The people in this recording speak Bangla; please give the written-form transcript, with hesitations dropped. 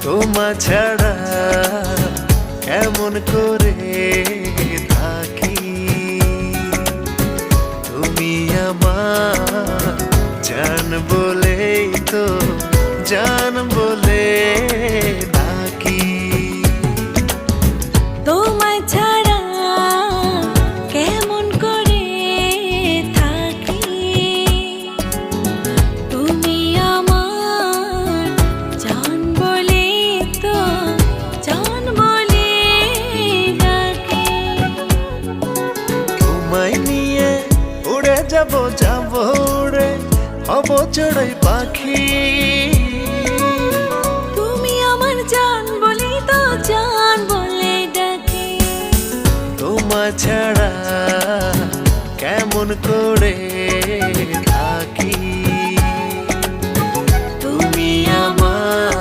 তোমা ছাড়া কেমন করে থাকি, তুমি আমার জান বলেই তো জান বলে ডাকি। তোমায় ছাড়া কেমন করে থাকি, তুমি আমার জান বলে তো জান বলে ডাকি। তোমায় নিয়ে উড়ে যাব উড়ে হব চড়াই পাখি, তুমি আমার জান বলে তো জান বলে ডাকি। তোমা ছাড়া কেমন করে